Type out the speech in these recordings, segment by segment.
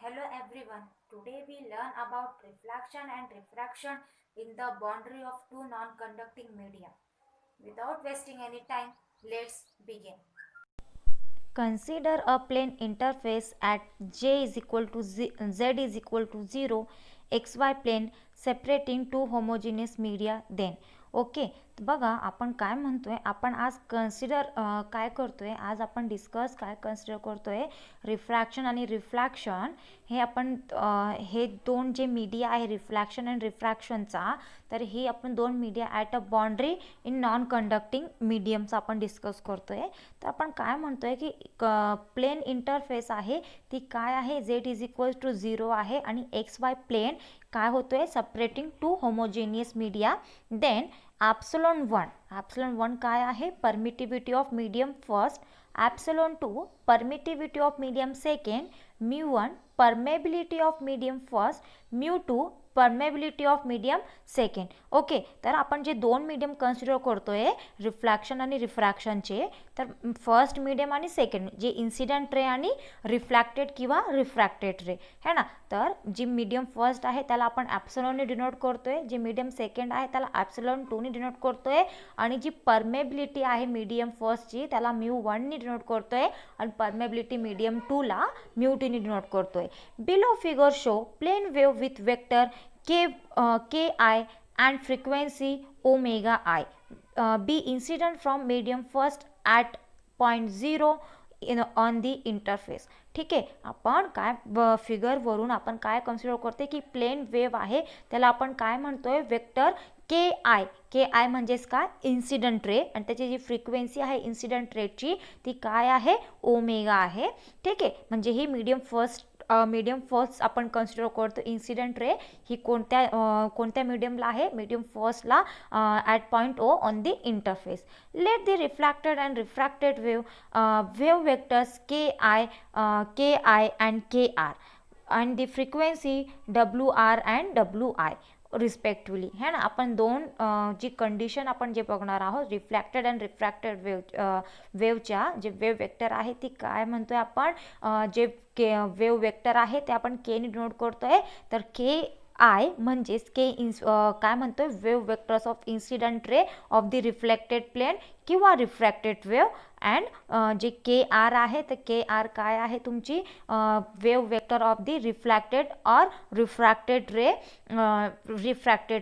Hello everyone. Today we learn about reflection and refraction in the boundary of two non-conducting media. Without wasting any time, let's begin. Consider a plane interface at j is equal to z is equal to 0 xy plane separating two homogeneous media then. Okay, बघा आपण काय म्हणतोय, आपण आज consider काय करतोय, आज आपण डिस्कस काय कन्सिडर करतोय, रिफ्रॅक्शन आणि रिफ्लॅक्शन हे आपण हे दोन जे मीडिया आहे रिफ्लॅक्शन आणि रिफ्रॅक्शनचा, तर ही आपण दोन media at a boundary in non conducting मीडियमचा आपण डिस्कस करतोय. तर आपण काय म्हणतोय की प्लेन इंटरफेस आहे ती काय आहे, z इज इक्वल टू 0 आहे आणि एक्स वाय प्लेन काय होतोय, separating two homogeneous media. Then epsilon 1 काय आहे, permittivity of medium first, epsilon 2 permittivity of medium second, μ1 permeability of medium first, μ2 permeability of medium second. Okay, तर आपण जे दोन मीडियम कन्सिडर करतोय रिफ्लॅक्शन आणि रिफ्रॅक्शनचे, तर फर्स्ट मीडियम आणि सेकंड जे इन्सिडेंट रे आणि रिफ्लॅक्टेड किंवा रिफ्रॅक्टेड रे है ना. तर जी मीडियम फर्स्ट आहे त्याला आपण ॲप्सिलॉनने डिनोट करतोय, जे मीडियम सेकंड आहे त्याला ॲप्सिलॉन 2 ने डिनोट करतोय आणि जी परमेबिलिटी आहे मीडियम फर्स्टची त्याला μ1 ने डिनोट करतोय आणि परमेबिलिटी मीडियम 2 ला μ2 ने डिनोट करतोय. Below figure show plane wave with vector ki and frequency omega I be incident from medium first at point 0 on the interface. ठीक आहे, आपण काय फिगरवरून आपण काय कन्सिडर करते की प्लेन वेव्ह आहे त्याला आपण काय म्हणतोय, वेक्टर के आय म्हणजेच काय, इन्सिडेंट रे, आणि त्याची जी फ्रिक्वेन्सी आहे इन्सिडेंट रेची ती काय आहे, ओमेगा आहे. ठीक आहे, म्हणजे ही मीडियम फर्स्ट आपण कन्सिडर करतो. इन्सिडेंट रे ही कोणत्या मीडियमला आहे, मीडियम फर्स्टला at point O on the interface. Let the reflected and refracted wave vectors K I and K R and the frequency WR and WI respectively है ना. आपण दोन जी कंडिशन आपण जे बघणार आहोत रिफ्लॅक्टेड अँड रिफ्रॅक्टेड वेव्हच्या जे वेव्ह वेक्टर आहे ती काय म्हणतोय आपण, जे वेव्ह वेक्टर आहे ते आपण के ने डिनोट करतोय. तर के आय म्हणजेच काय म्हणतोय, wave vectors of incident ray of the reflected plane किंवा रिफ्रॅक्टेड वेव्ह. अँड जे के आर आहे तर के आर काय आहे, तुमची wave vector of the reflected or refracted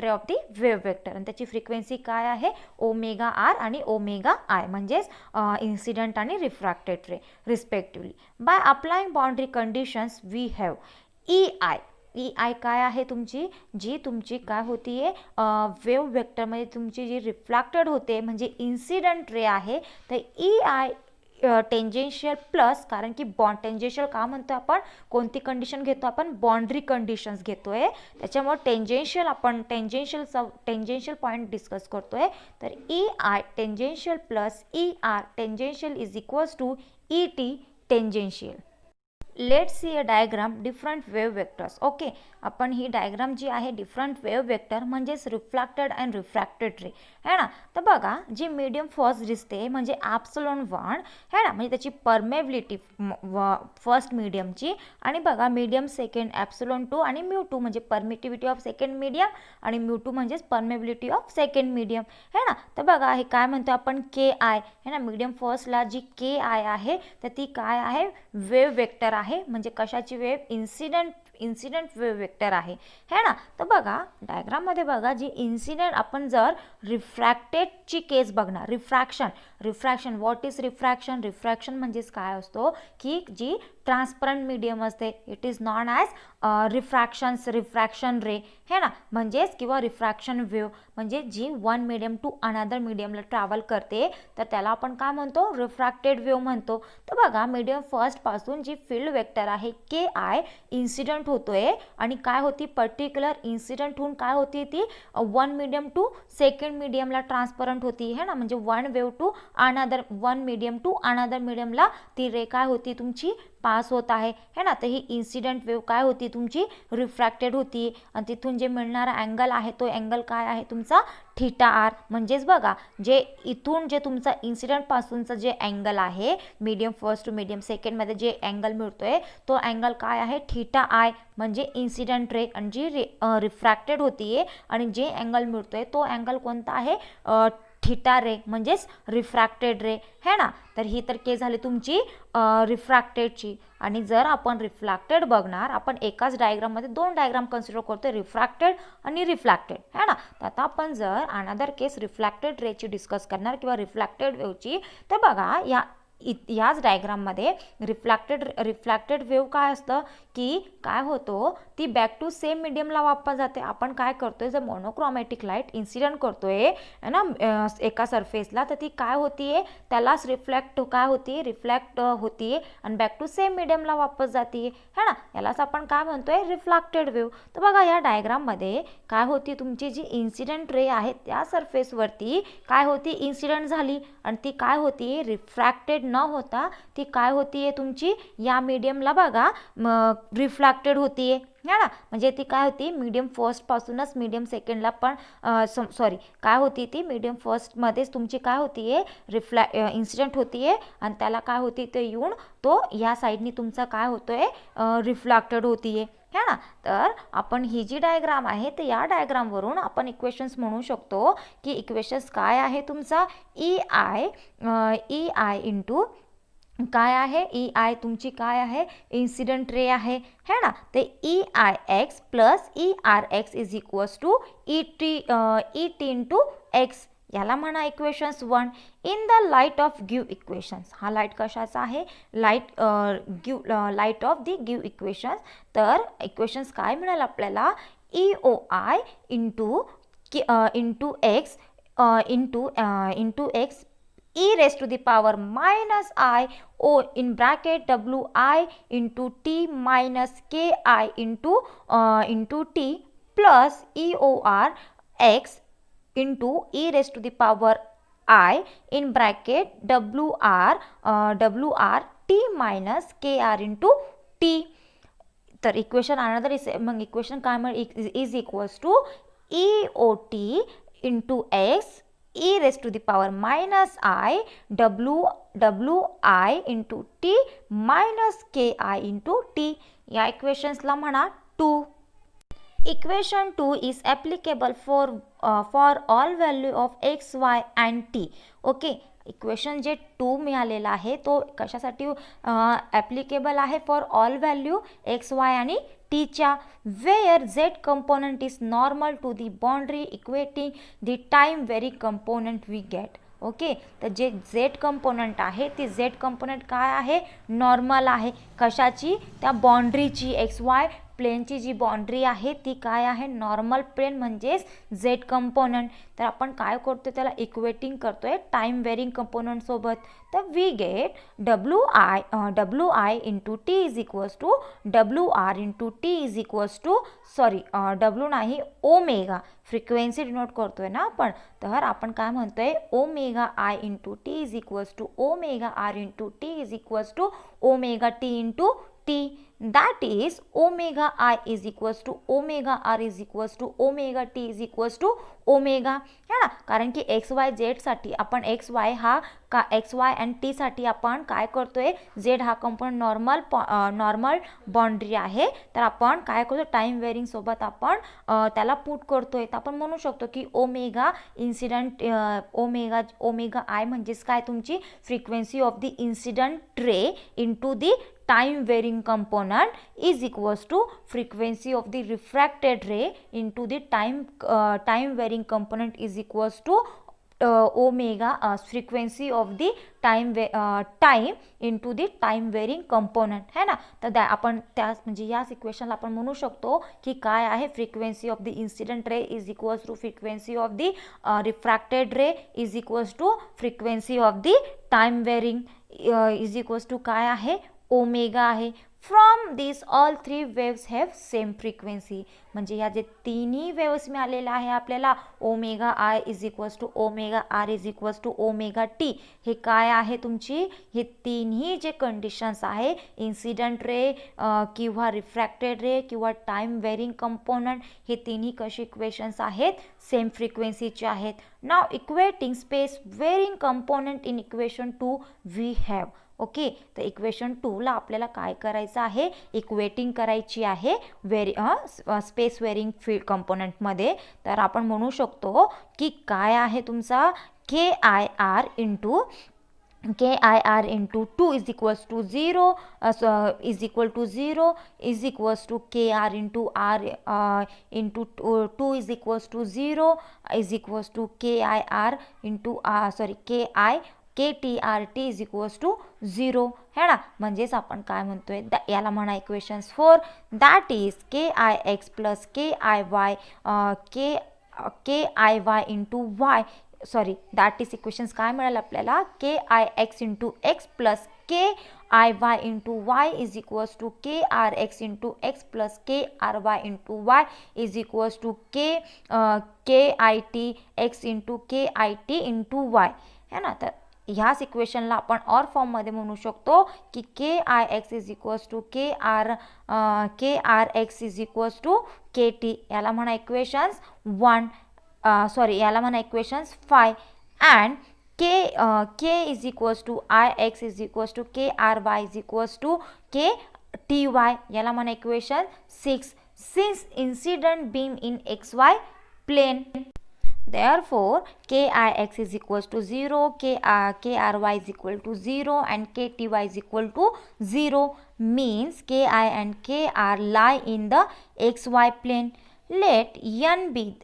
ray of the wave vector, आणि त्याची फ्रिक्वेन्सी काय आहे, ओमेगा आर आणि ओमेगा आय म्हणजेच इन्सिडेंट आणि refracted ray respectively. By applying boundary conditions we have E I काय आहे, तुमची काय होतीये, वेव्ह वेक्टरमध्ये तुमची जी रिफ्लॅक्टेड होते म्हणजे इन्सिडेंट रे आहे, तर ई आय टेंजेन्शियल प्लस, कारण की टेंजेन्शियल का म्हणतो आपण, कोणती कंडिशन घेतो आपण, बाउंड्री कंडिशन्स घेतोय, त्याच्यामुळे टेंजेन्शियल पॉईंट डिस्कस करतोय. तर E I tangential plus E R tangential is equals to E T tangential. Let's see a diagram different wave vectors. Okay, आपण ही डायग्राम जी आहे डिफरंट वेव्ह वेक्टर म्हणजेच रिफ्लॅक्टेड अँड रिफ्रॅक्टेड रे है ना. तर बघा जी मीडियम फर्स्ट दिसते म्हणजे ॲप्सिलॉन 1 है ना, म्हणजे त्याची परमेबिलिटी फर्स्ट मीडियमची, आणि बघा मीडियम सेकंड ॲप्सिलॉन 2 आणि μ2 म्हणजे परमिटिव्हिटी ऑफ सेकंड मीडियम आणि μ2 म्हणजेच परमेबिलिटी ऑफ सेकंड मीडियम है ना. तर बघा हे काय म्हणतो आपण, के आय है ना, मीडियम फर्स्टला जी के आय आहे तर ती काय आहे, वेव्ह वेक्टर आहे, म्हणजे कशाची वेव्ह, इन्सिडेंट वेव्ह वेक्टर आहे है ना. तर बघा डायग्राममध्ये बघा जी इन्सिडेंट, आपण जर रिफ्रॅक्टेडची केस बघणार, रिफ्रॅक्शन व्हॉट इज रिफ्रॅक्शन म्हणजेच काय असतो की जी ट्रान्सपरंट मीडियम असते, it is known as refraction ray है ना, म्हणजेच किंवा रिफ्रॅक्शन वेव्ह म्हणजे जी वन मीडियम टू अनदर मीडियमला ट्रॅव्हल करते, तर त्याला आपण काय म्हणतो, रिफ्रॅक्टेड वेव्ह म्हणतो. तर बघा मीडियम फर्स्ट पासून जी फील्ड वेक्टर आहे के आय इन्सिडेंट होतोय आणि काय होती, पर्टिक्युलर इन्सिडेंट होऊन काय होती, ती वन मीडियम टू सेकंड मीडियमला ट्रान्सपरंट होती है ना, म्हणजे वन मीडियम टू अनदर मीडियमला ती रे काय होती, तुमची पास होत आहे है ना, तर ही इन्सिडेंट वेव्ह काय होती तुमची रिफ्रॅक्टेड होती आणि तिथून जे मिळणारा अँगल आहे तो अँगल काय आहे तुमचा थीटा आर. म्हणजेच बघा जे इथून जे तुमचा इन्सिडेंटपासूनचा जे अँगल आहे मीडियम फर्स्ट टू मीडियम सेकंडमध्ये जे अँगल मिळतोय तो अँगल काय आहे थीटा आय, म्हणजे इन्सिडेंट रे आणि जी रिफ्रॅक्टेड होतीये आणि जे अँगल मिळतोय तो अँगल कोणता आहे थीटा रे म्हणजेच रिफ्रॅक्टेड रे है ना. तर ही तर केस झाली तुमची रिफ्रॅक्टेडची. आणि जर आपण रिफ्रॅक्टेड बघणार, आपण एकाच डायग्राममध्ये दोन डायग्राम कन्सिडर करतोय रिफ्रॅक्टेड आणि रिफ्लॅक्टेड है ना. तर आता आपण जर अनदर केस रिफ्लॅक्टेड रेची डिस्कस करणार किंवा रिफ्लॅक्टेड वेव्हची, तर बघा याच डायग्राममध्ये रिफ्लॅक्टेड वेव्ह काय असतं की काय होतो ती बॅक टू सेम मीडियमला वापस जाते. आपण काय करतोय जर मोनोक्रोमॅटिक लाईट इन्सिडेंट करतोय ना एका सरफेसला, तर ती काय होतीये त्यालाच रिफ्लेक्ट होतीये आणि बॅक टू सेम मीडियमला वापस जाते है ना. यालाच आपण काय म्हणतोय रिफ्लॅक्टेड वेव्ह. तर बघा या डायग्राममध्ये काय होती तुमची जी इन्सिडेंट रे आहे त्या सरफेसवरती काय होती इन्सिडेंट झाली आणि ती काय होती रिफ्रॅक्टेड न होता ती काय होतीये तुमची या मीडियमला बघा रिफ्लॅक्टेड होतीये है ना. म्हणजे ती काय होती मीडियम फर्स्ट पासूनच मीडियम सेकंडला पण काय होती ती मीडियम फर्स्ट मध्येच तुमची काय होतीये इन्सिडेंट होतीये आणि त्याला काय होती ते येऊन तो या साईडनी तुमचा काय होतोय रिफ्लॅक्टेड होतीये है ना. तर आपण ही जी डायग्राम आहे तर या डायग्रामवरून आपण इक्वेशन्स म्हणू शकतो की इक्वेशन्स काय आहे तुमचा ई आय इंटू काय आहे ई आय तुमची काय आहे इन्सिडेंट रे आहे है ना. ते E I X plus E R X is equals to E T into X, याला म्हणा equations 1. In the light of give equations, हा लाईट कशाचा आहे light of the give equations. तर इक्वेशन्स काय मिळालं आपल्याला E O I into X into X e raised to the power minus I o in bracket wi into t minus ki into t plus eor x into e raised to the power I in bracket wr t minus kr into t. तर equation another मग equation काय मिळेल is equals to e o t into x e raised to the power minus I wi into t minus ki into t. या इक्वेशन्सला म्हणा 2. Equation 2 is applicable for all value of x, y and t. ओके, equation जे 2 मिळालेला आहे तो कशासाठी applicable आहे for all value X Y आणि टीच्या, where Z component is normal to the boundary equating the time very component we get. Okay, तर जे झेड कंपोनंट आहे ती झेड कंपोनंट काय आहे नॉर्मल आहे कशाची त्या बाउंड्रीची एक्स वाय प्लेनची जी बाउंड्री आहे ती काय आहे नॉर्मल प्लेन म्हणजेच झेड कंपोनंट. तर आपण काय करतोय त्याला इक्वेटिंग करतोय टाइम वेरिंग कंपोनंट सोबत. तर we get W I into T is equals to W R into T is equals to W नाही ओमेगा, फ्रिक्वेन्सी डिनोट करतोय ना आपण. तर आपण काय म्हणतोय omega I into T is equals to omega R into T is equals to omega T into T. that is omega I is equals to omega R is equals to omega T is equals to omega है ना. कारण की x Y Z साठी आपण x Y हा का x Y and T साठी आपण काय करतोय झेड हा कंपोनंट नॉर्मल बाउंड्री आहे. तर आपण काय करतो टाइम वेरिंग सोबत आपण त्याला पुट करतोय. तर आपण म्हणू शकतो की ओमेगा इन्सिडेंट ओमेगा आय म्हणजेच काय तुमची frequency of the incident ray into the time varying component is equals to frequency of the refracted ray into the time varying component is equals to omega frequency of the time into the time varying component है ना. तर आपण त्याच म्हणजे याच इक्वेशनला आपण म्हणू शकतो की काय आहे frequency of the incident ray is equals to frequency of the refracted ray is equals to frequency of the time varying is equals to काय आहे ओमेगा आहे. From this all three waves have same frequency. म्हणजे ह्या जे तिन्ही waves मिळालेल्या आहे आपल्याला, omega I is equals to omega R is equals to omega T, हे काय आहे तुमची, हे तिन्ही जे कंडिशन्स आहे, इन्सिडंट रे किंवा रिफ्रॅक्टेड रे किंवा टाइम वेरिंग कंपोनंट, हे तिन्ही कशी इक्वेशन्स आहेत, सेम फ्रिक्वेन्सीचे आहेत. नाव equating space varying component in equation 2 we have. Okay, तर इक्वेशन 2 ला आपल्याला काय करायचं आहे, इक्वेटिंग करायची आहे स्पेस वेरिंग फील्ड कंपोनंटमध्ये. तर आपण म्हणू शकतो की काय आहे तुमचा K I R into two is equals to 0 is equal to 0 is equals to K R into two is equals to 0 is equals to K I R into K T R T is equals to 0 है ना. म्हणजेच आपण काय म्हणतोय, याला म्हणा equations 4, that is K I X plus K I Y into Y, sorry that is equations काय मिळालं आपल्याला, K I X into X plus K I Y into Y is equals to K R X into X plus K R Y into Y is equals to K I T X into K I T into Y है ना. तर ह्याच इक्वेशनला आपण or फॉर्ममध्ये म्हणू शकतो की K I X is equals to K R X is equals to K T, याला म्हणा इक्वेशन्स 1, याला म्हणा equations 5. And K is equals to I X is equals to K R Y is equals to K T Y, याला म्हणा equation 6. Since incident beam in X Y plane, therefore kix is equals to 0, kry is equal to 0 and kty is equal to 0, means ki and kr lie in the xy plane. Let n be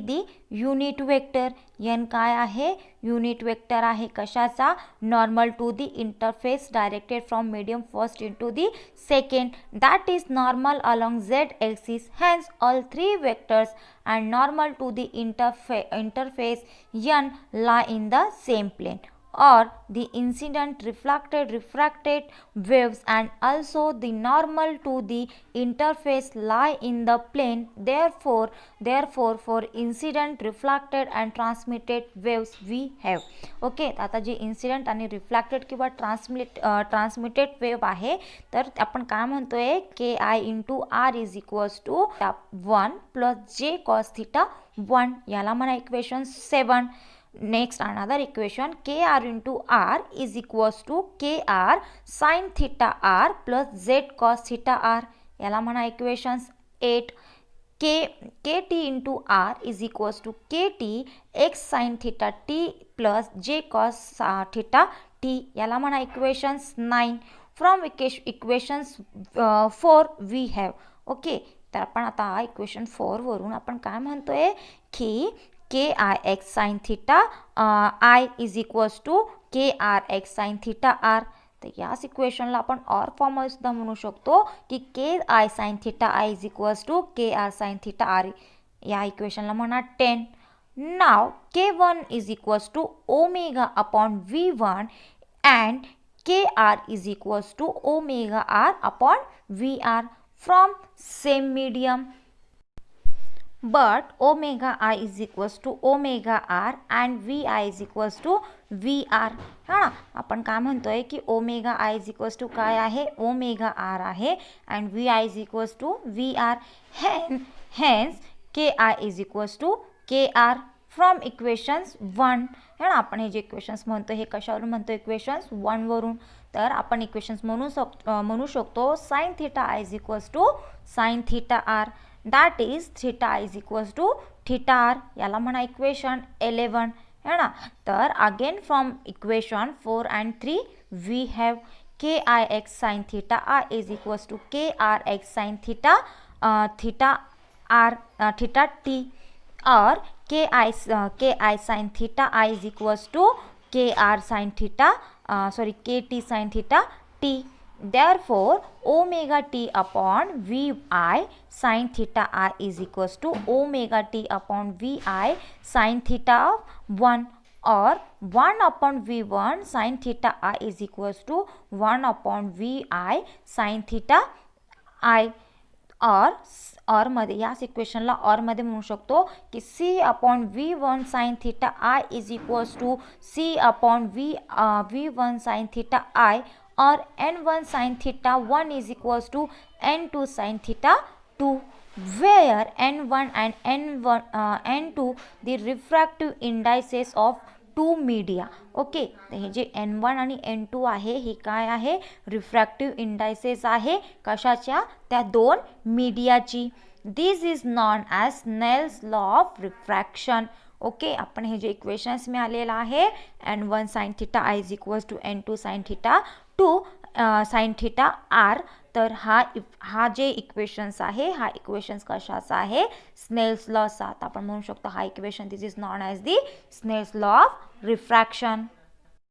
the unit vector. n काय आहे, unit vector आहे कशाचा, normal to the interface directed from medium first into the second, that is normal along z axis. Hence all three vectors and normal to the interface n lie in the same plane, or the incident refracted waves and also the normal to the interface lie in the plane. Therefore for incident reflected and transmitted waves we have. Okay, आता जे incident आणि रिफ्लॅक्टेड किंवा transmitted wave आहे, तर आपण काय म्हणतोय, K I into R is equals to 1 plus J cos theta 1, याला म्हणा equation 7. Next another equation, kr into r is equals to kr sin theta r plus z cos theta r, याला म्हणा equations 8. kt into r is equals to kt x sin theta t plus j cos theta t, याला म्हणा equations 9. From equations 4 we have. Okay, तर आपण आता equation 4 वरून आपण काय म्हणतोय की K I X sine theta I is equals to K R X sine theta R. तर याच इक्वेशनला आपण ऑर फॉर्ममध्ये सुद्धा म्हणू शकतो की K I sine theta I is equals to K R sine theta R, या इक्वेशनला म्हणा 10. Now K one is equals to omega upon V one and K R is equals to omega R upon V R from same medium. But omega I is equals to omega r and vi is equals to vr. हा ना, आपण काय म्हणतोय की omega I is equals to काय आहे, omega R आहे and V I is equals to V R. Hence K I is equals to K R from equations 1. है ना, आपण हे जे इक्वेशन्स म्हणतो हे कशावरून म्हणतो, इक्वेशन्स 1 वरून. तर आपण इक्वेशन्स म्हणू शकतो sine theta I is equals to sine theta R, that is theta is equals to theta r, याला म्हणा इक्वेशन 11. है ना, तर again from equation 4 and 3 we have K I X sine theta R is equals to K R X sine theta theta T, और K I sine theta I is equals to K R sine theta K T sine theta T. Therefore omega t upon vi sin theta r is equals to omega t upon vi sin theta of 1. or 1 upon v1 sin theta I is equals to 1 upon vi sin theta I. और मध्ये याच इक्वेशनला और मध्ये म्हणू शकतो की C upon v1 sin theta I is equals to C upon v1 sin theta I और n1 sin theta 1 is equals to n2 sin theta 2, where n1 and n2 the refractive indices of two media. Okay, तर हे जे n1 आणि n2 आहे हे काय आहे, refractive indices आहे कशाच्या, त्या दोन मीडियाची. This is known as Snell's law of refraction. Okay, आपण हे जे इक्वेशन्स मिळालेलं आहे n1 sin theta I is equals to n2 sin theta 2 sin theta r, तर हा जे इक्वेशन्स आहे हा इक्वेशन्स कशाचा आहे, स्नेल्स लॉचा. आपण म्हणू शकतो हा equation this is known as the Snell's law of refraction.